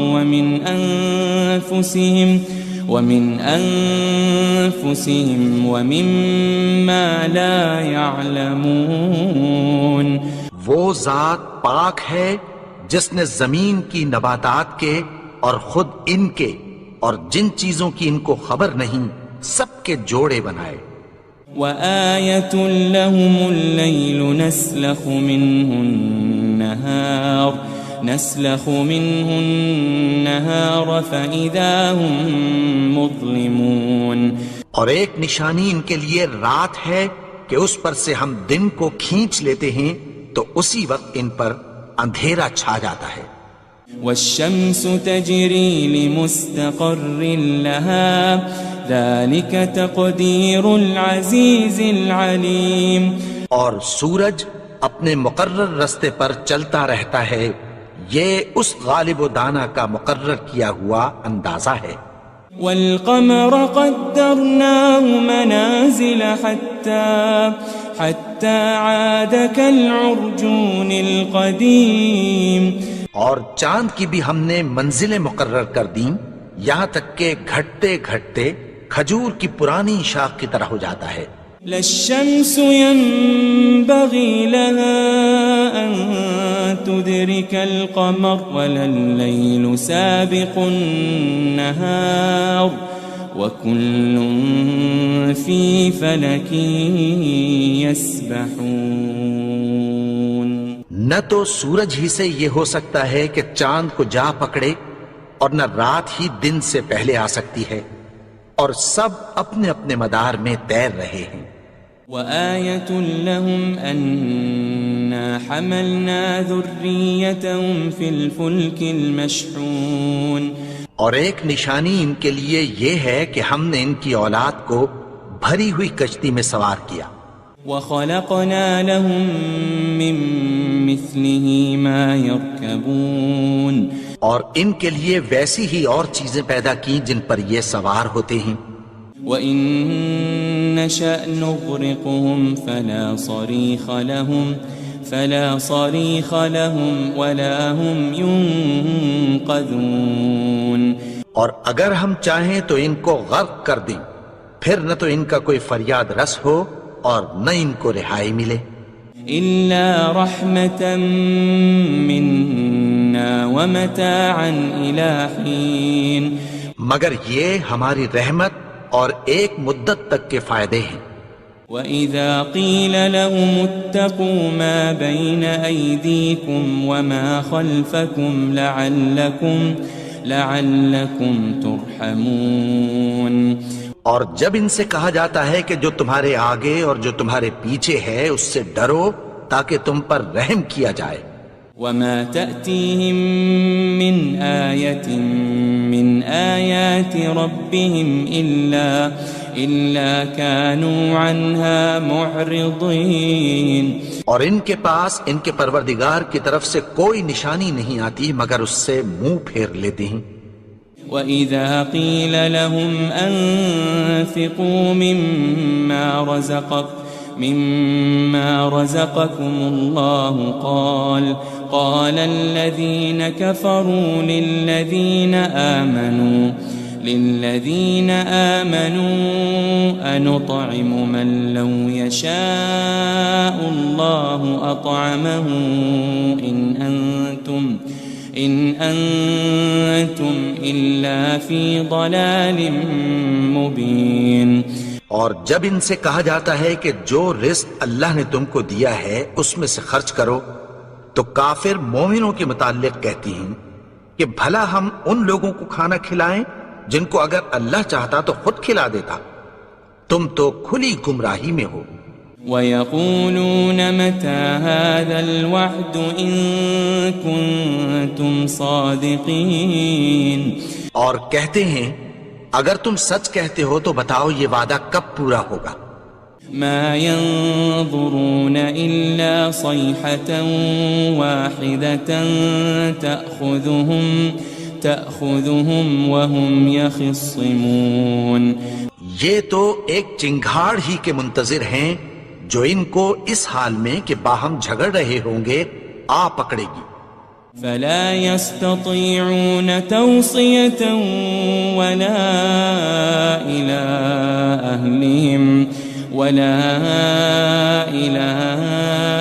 ومن أنفسهم ومما لا يعلمون، وہ ذات پاک ہے جس نے زمین کی نباتات کے اور خود ان کے اور جن چیزوں کی ان کو خبر نہیں سب کے جوڑے بنائے۔ وآية لهم الليل نسلخ منه النهار فإذا هم مظلمون، اور ایک نشانی ان کے لیے رات ہے کہ اس پر سے ہم دن کو کھینچ لیتے ہیں تو اسی وقت ان پر اندھیرا چھا جاتا ہے۔ والشمس تجري لمستقر لها ذلك تقدير العزيز العليم، اور سورج اپنے مقرر رستے پر چلتا رہتا ہے، یہ اس غالب و دانا کا مقرر کیا ہوا اندازہ ہے۔ والقمر قدرناه منازل حتى عاد كالعرجون القديم، اور چاند کی بھی ہم نے منزلیں مقرر کر دیں یہاں تک کہ گھٹتے گھٹتے کھجور کی پرانی شاخ کی طرح ہو جاتا ہے۔ لا الشمس ينبغي لها أن تدرك القمر ولا الليل سابق النهار وكل في فلك يسبحون، نہ تو سورج ہی سے یہ ہو سکتا ہے کہ چاند کو جا پکڑے، اور نہ رات ہی دن سے پہلے آ سکتی ہے، اور سب اپنے اپنے مدار میں تیر رہے ہیں۔ وآية لهم أنا حملنا ذريتهم في الفلك المشحون، اور ایک نشانی ان کے لیے یہ ہے کہ ہم نے ان کی اولاد کو بھری ہوئی کشتی میں سوار کیا۔ وخلقنا لهم من مثله ما يركبون، اور ان کے لیے ویسی ہی اور چیزیں پیدا کی جن پر یہ سوار ہوتے ہیں۔ وَإِن نَّشَأْ نُغْرِقْهُمْ فَلَا صَرِيخَ لَهُمْ وَلَا هُمْ يُنقَذُونَ، اور اگر ہم چاہیں تو ان کو غرق کر دیں، پھر نہ تو ان کا کوئی فریاد رس ہو اور نہ ان کو رہائی ملے۔ إِلَّا رَحْمَةً مِّنَّا وَمَتَاعًا إِلَى حِينٍ، مگر یہ ہماری رحمت اور ایک مدت تک کے فائدے ہیں۔ وَإِذَا قِيلَ لَهُمُ اتَّقُوا مَا بَيْنَ أَيْدِيكُمْ وَمَا خَلْفَكُمْ لَعَلَّكُمْ تُرْحَمُونَ، اور جب ان سے کہا جاتا ہے کہ جو تمہارے آگے اور جو تمہارے پیچھے ہے اس سے ڈرو تاکہ تم پر رحم کیا جائے۔ وَمَا تَأْتِيهِم مِّنْ آيَةٍ مِّنْ آيَاتِ رَبِّهِمْ إِلَّا كَانُوا عَنْهَا مُعْرِضِينَ، اور ان کے پاس ان کے پروردگار کی طرف سے کوئی نشانی نہیں آتی مگر اس سے منہ پھیر لیتے ہیں۔ وَإِذَا قِيلَ لَهُمْ أَنفِقُوا مِمَّا رَزَقَكُمُ اللَّهُ قَالَ الَّذِينَ كَفَرُوا لِلَّذِينَ آمَنُوا أَنُطْعِمُ مَن لَّوْ يَشَاءُ اللَّهُ أَطْعَمَهُ إن أنتم إلا في ضلال مبين. اور جب ان سے کہا جاتا ہے کہ جو رزق اللہ نے تم کو دیا ہے اس میں سے خرچ کرو، تو کافر مومنوں کے متعلق کہتی ہیں کہ بھلا ہم ان لوگوں کو کھانا کھلائیں جن کو اگر اللہ چاہتا تو خود کھلا دیتا، تم تو کھلی گمراہی میں ہو. وَيَقُولُونَ مَتَى هَذَا الْوَعْدُ إِن كُنتُمْ صَادِقِينَ. اور کہتے ہیں اگر تم سچ کہتے ہو تو بتاؤ یہ وعدہ کب پورا ہوگا. ما ينظرون إلا صيحة واحدة تأخذهم وهم يخصمون. یہ تو ایک چنگھاڑ ہی کے منتظر ہیں جو ان کو اس حال میں کہ باہم جھگڑ رہے ہوں گے آ پکڑے گی. فلا يستطيعون توصية ولا إلى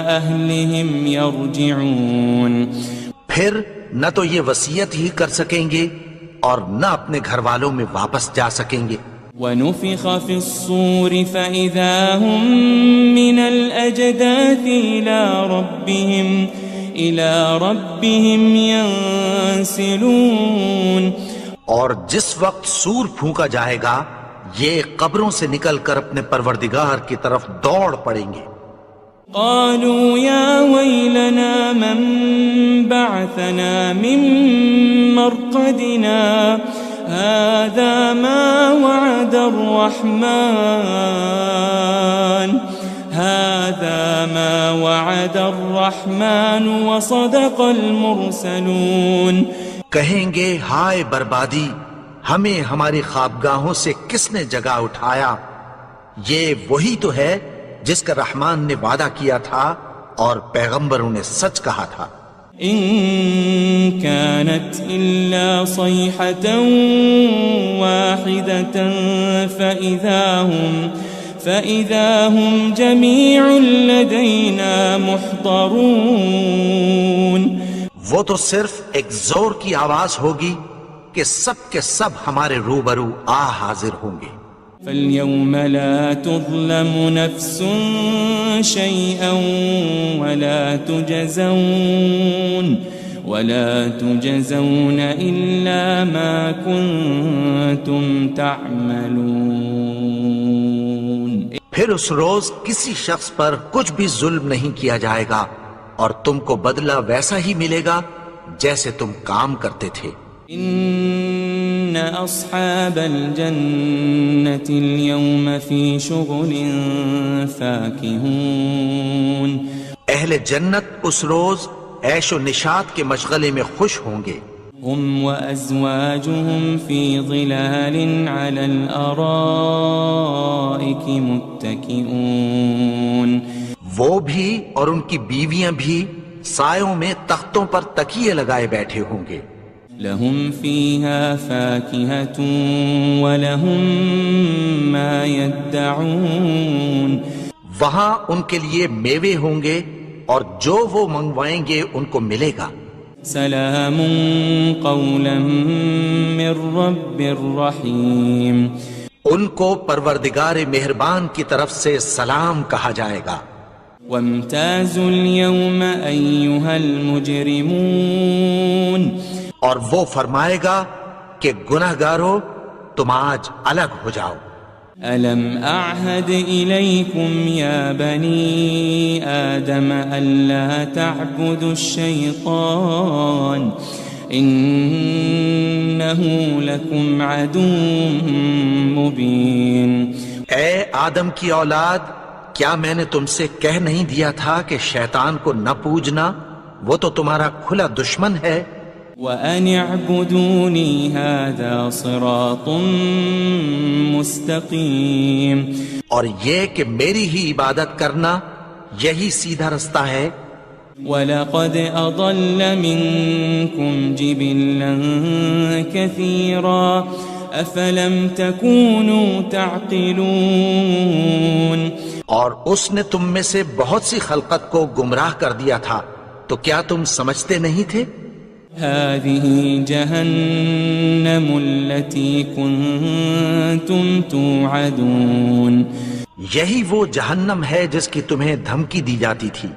أهلهم يرجعون. پھر نہ تو یہ وصیت ہی کر سکیں گے اور نہ اپنے گھر والوں میں واپس جا سکیں گے. ونفخ في الصور فإذا هم من الأجداث إلى ربهم ينسلون. اور جس وقت سور پھونکا جائے گا یہ قبروں سے نکل کر اپنے پروردگار کی طرف دوڑ پڑیں گے. قالوا يا ويلنا من بعثنا من مرقدنا هذا ما وعد الرحمن وصدق المرسلون. کہیں گے ہائے بربادی، ہمیں ہماری خوابگاہوں سے کس نے جگا اٹھایا؟ یہ وہی تو ہے جس کا رحمان نے وعدہ کیا تھا اور پیغمبروں نے سچ کہا تھا. إن كانت إلا صيحة واحدة فإذا هم جميع لدينا محضرون. وہ تو صرف ایک زور کی آواز ہوگی کہ سب کے سب ہمارے روبرو آ حاضر ہوں گے. فاليوم لا تظلم نفس شيئا ولا تجزون إلا ما كنتم تعملون. پھر اس روز کسی شخص پر کچھ بھی ظلم نہیں کیا جائے گا اور تم کو بدلہ ویسا ہی ملے گا جیسے تم کام کرتے تھے. إن أصحاب الجنة اليوم في شغل فاكهون. اہل جنت اس روز عیش و نشاط کے مشغلے میں خوش ہوں گے. هم وأزواجهم في ظلال على الأرائك متكئون. وہ بھی اور ان کی بیویاں بھی سایوں میں تختوں پر تکیے لگائے بیٹھے ہوں گے. لهم فيها فاكهة ولهم ما يدعون. وہاں ان کے لیے میوے ہوں گے اور جو وہ منگوائیں گے ان کو ملے گا. سلام قولا من رب رحیم. ان کو پروردگار مہربان کی طرف سے سلام کہا جائے گا. وامتازوا اليوم أيها المجرمون. اور وہ فرمائے گا کہ گناہگارو تم آج الگ ہو جاؤ. ألم أعهد إليكم يا بني آدم ألا تعبدوا الشيطان إنه لكم عدو مبين. اے آدم کی اولاد، کیا میں نے تم سے کہہ نہیں دیا تھا کہ شیطان کو نہ پوجنا، وہ تو تمہارا کھلا دشمن ہے. وَأَنِ اعْبُدُونِي هَذَا صِرَاطٌ مُسْتَقِيمٌ. اور یہ کہ میری ہی عبادت کرنا یہی سیدھا رستہ ہے. وَلَقَدْ أَضَلَّ مِنْكُمْ جِبِلًّا كَثِيرًا أَفَلَمْ تَكُونُوا تَعْقِلُونَ. اور اس نے تم میں سے بہت سی خلقت کو گمراہ کر دیا تھا، تو کیا تم سمجھتے نہیں تھے؟ هذه جهنم التي كنتم توعدون یہی وہ جہنم ہے جس کی تمہیں دھمکی دی جاتی تھی.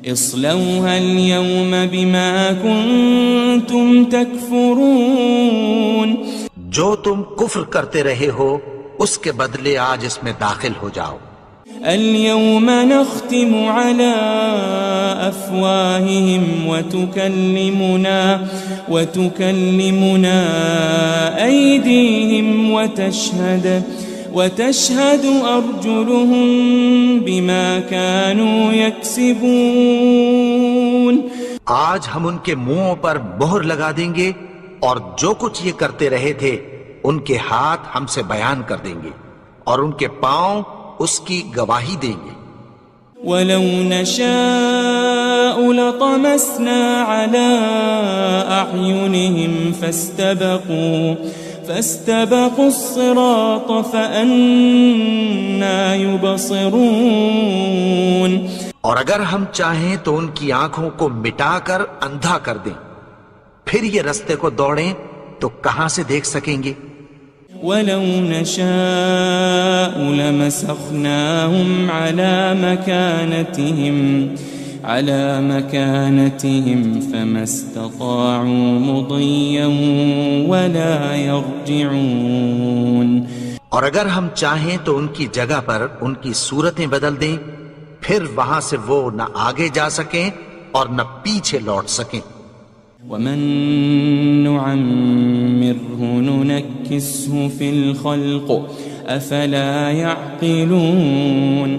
اصلوها اليوم بما كنتم تكفرون جو تم کفر کرتے رہے ہو اس کے بدلے آج اس میں داخل ہو جاؤ. اليوم نختم على أفواههم وتكلمنا أيديهم وتشهد أرجلهم بما كانوا يكسبون. آج ہم ان کے منہوں پر مہر لگا دیں گے اور جو کچھ یہ کرتے رہے تھے ان کے ہاتھ ہم سے بیان کر دیں گے اور ان کے پاؤں اس کی گواہی دیں گے. وَلَوْ نَشَاءُ لَطَمَسْنَا عَلَىٰ أَعْيُنِهِمْ فَاسْتَبَقُوا الصِّرَاطَ فَأَنَّىٰ يُبْصِرُونَ. اور اگر ہم چاہیں تو ان کی آنکھوں کو مٹا کر اندھا کر دیں، پھر یہ رستے کو دوڑیں تو کہاں سے دیکھ سکیں گے. وَلَوْ نَشَاءُ لَمَسَخْنَاهُمْ عَلَى مَكَانَتِهِمْ فَمَا اسْتَطَاعُوا مُضِيًّا وَلَا يَرْجِعُونَ. اور اگر ہم چاہیں تو ان کی جگہ پر ان کی صورتیں بدل دیں، پھر وہاں سے وہ نہ آگے جا سکیں اور نہ پیچھے لوٹ سکیں. وَمَن نُعَمِّرْهُ نُنَكِّسْهُ فِي الْخَلْقِ أَفَلَا يَعْقِلُونَ.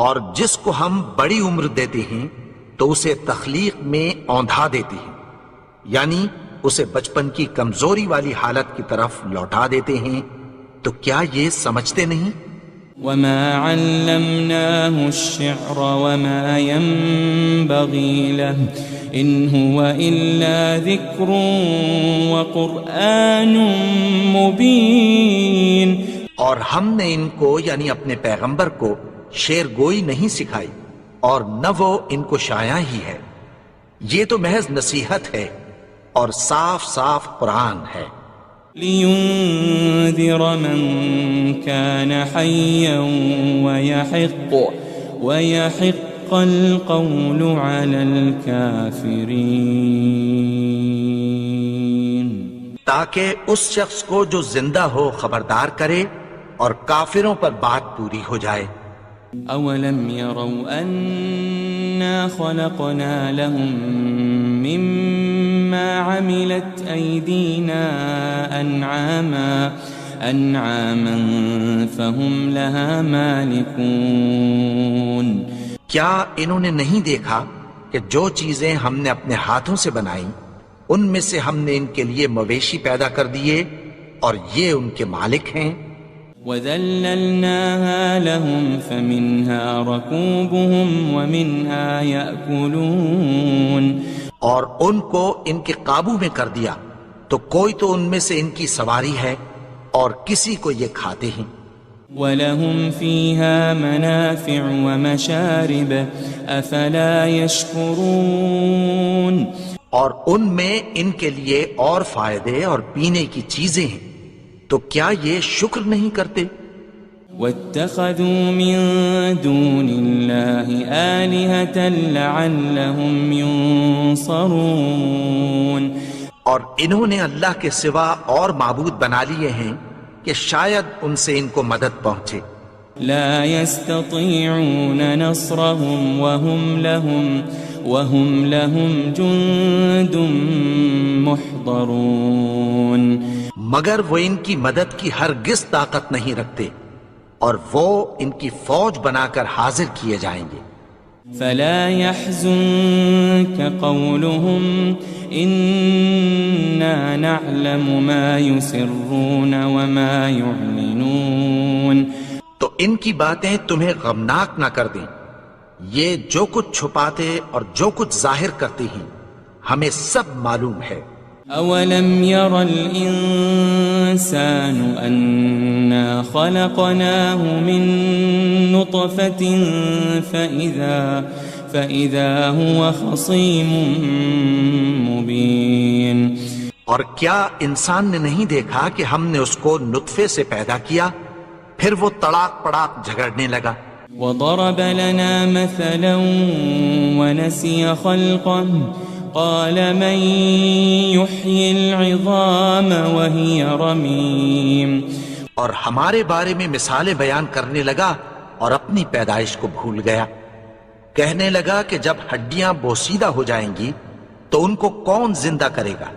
اور جس کو ہم بڑی عمر دیتے ہیں تو اسے تخلیق میں اوندھا دیتے ہیں، یعنی اسے بچپن کی کمزوری والی حالت کی طرف لوٹا دیتے ہیں. تو کیا یہ سمجھتے نہیں؟ وَمَا عَلَّمْنَاهُ الشِّعْرَ وَمَا يَنبَغِي لَهُ إِنْ هُوَ إِلَّا ذِكْرٌ وَقُرْآنٌ مُبِينٌ. اور ہم نے ان کو یعنی اپنے پیغمبر کو شعر گوئی نہیں سکھائی اور نہ وہ ان کو شایع ہی ہے. یہ تو محض نصیحت ہے اور صاف صاف قرآن ہے. لِيُنذِرَ مَن كَانَ حَيًّا وَيَحِقَّ الْقَوْلُ عَلَى الْكَافِرِينَ. تاکہ اس شخص کو جو زندہ ہو خبردار کرے اور کافروں پر بات پوری ہو جائے. أَوَلَمْ يَرَوْا أَنَّا خَلَقْنَا لَهُم مِّمَّا عَمِلَتْ أَيْدِينَا أَنْعَامًا فَهُمْ لَهَا مَالِكُونَ. کیا انہوں نے نہیں دیکھا کہ جو چیزیں ہم نے اپنے ہاتھوں سے بنائیں ان میں سے ہم نے ان کے لیے مویشی پیدا کر دیے اور یہ ان کے مالک ہیں. وَذَلَّلْنَاهَا لَهُمْ فَمِنْهَا رَكُوبُهُمْ وَمِنْهَا يَأْكُلُونَ. اور ان کو ان کے قابو میں کر دیا تو کوئی تو ان میں سے ان کی سواری ہے اور کسی کو یہ کھاتے ہیں. وَلَهُمْ فِيهَا مَنَافِعُ وَمَشَارِبُ أَفَلَا يَشْكُرُونَ. اور ان میں ان کے لیے اور فائدے اور پینے کی چیزیں ہیں، تو کیا یہ شکر نہیں کرتے؟ وَاتَّخَذُوا مِن دُونِ اللَّهِ آلِهَةً لَعَلَّهُمْ يُنصَرُونَ. اور انہوں نے اللہ کے سوا اور معبود بنا لیے ہیں کہ شاید ان سے ان کو مدد پہنچے. لا يستطيعون نصرهم وهم لهم جند محضرون. مگر وہ ان کی مدد کی ہرگز طاقت نہیں رکھتے اور وہ ان کی فوج بنا کر حاضر کیے جائیں گے. فلا يحزنك قولهم إنا نعلم ما يسرون وما يعلنون. تو ان کی باتیں تمہیں غمناک نہ کر دیں، یہ جو کچھ چھپاتے اور جو کچھ ظاہر کرتے ہیں ہمیں سب معلوم ہے. أولم ير الإنسان أنا خلقناه من نطفة فإذا هو خصيم مبين. اور کیا انسان نے نہیں دیکھا کہ ہم نے اس کو نطفے سے پیدا کیا، پھر وہ تڑاک پڑاک جھگڑنے لگا۔ وضرب لنا مثلا ونسي خلقه قال من يحيي العظام وهي رميم، اور ہمارے بارے میں مثالیں بیان کرنے لگا اور اپنی پیدائش کو بھول گیا۔ کہنے لگا کہ جب ہڈیاں بوسیدہ ہو جائیں گی تو ان کو کون زندہ کرے گا؟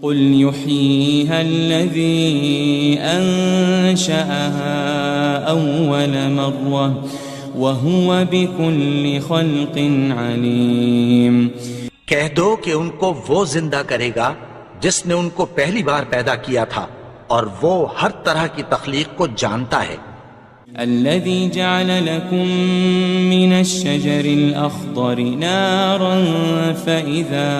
قل يحييها الذي أنشأها أول مرة وهو بكل خلق عليم، کہہ دو کہ ان کو وہ زندہ کرے گا جس نے ان کو پہلی بار پیدا کیا تھا، اور وہ ہر طرح کی تخلیق کو جانتا ہے۔ الذي جعل لكم من الشجر الأخضر نارا فإذا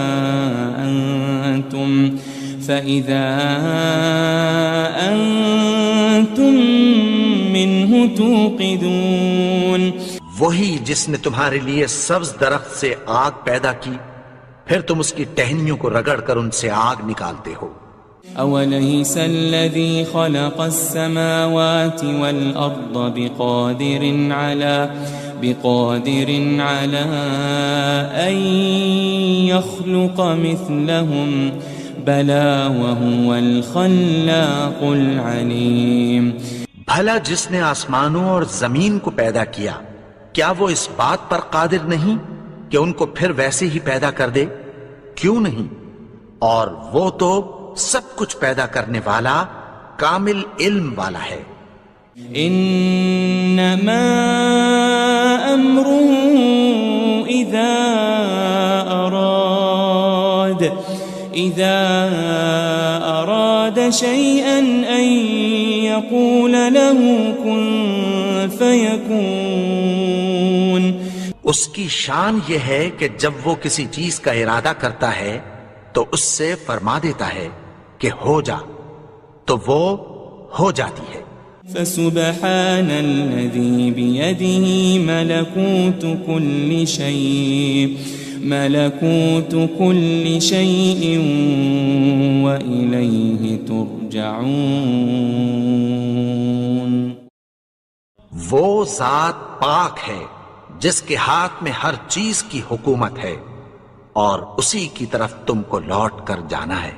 أنتم منه توقدون، وہی جس نے تمہارے لیے سبز درخت سے آگ پیدا کی، پھر تم اس کی ٹہنیوں کو رگڑ کر ان سے آگ نکالتے ہو۔ أوليس الذي خلق السماوات والأرض بقادر على أن يخلق مثلهم بلى وهو الخلاق العليم، بھلا جس نے آسمانوں اور زمین کو پیدا کیا، کیا وہ اس بات پر قادر نہیں کہ ان کو پھر ویسے ہی پیدا کر دے؟ کیوں نہیں؟ اور وہ تو سب کچھ پیدا کرنے والا، کامل علم والا ہے۔ انما امره اذا اراد شيئا ان يقول له كن فيكون، اس کی شان یہ ہے کہ جب وہ کسی چیز کا ارادہ کرتا ہے تو اس سے فرما دیتا ہے کہ ہو جا، تو وہ ہو جاتی ہے۔ فسبحان الذي بيده ملكوت كل شيء وإليه ترجعون، وہ ذات پاک ہے جس کے ہاتھ میں ہر چیز کی حکومت ہے، اور اسی کی طرف تم کو لوٹ کر جانا ہے۔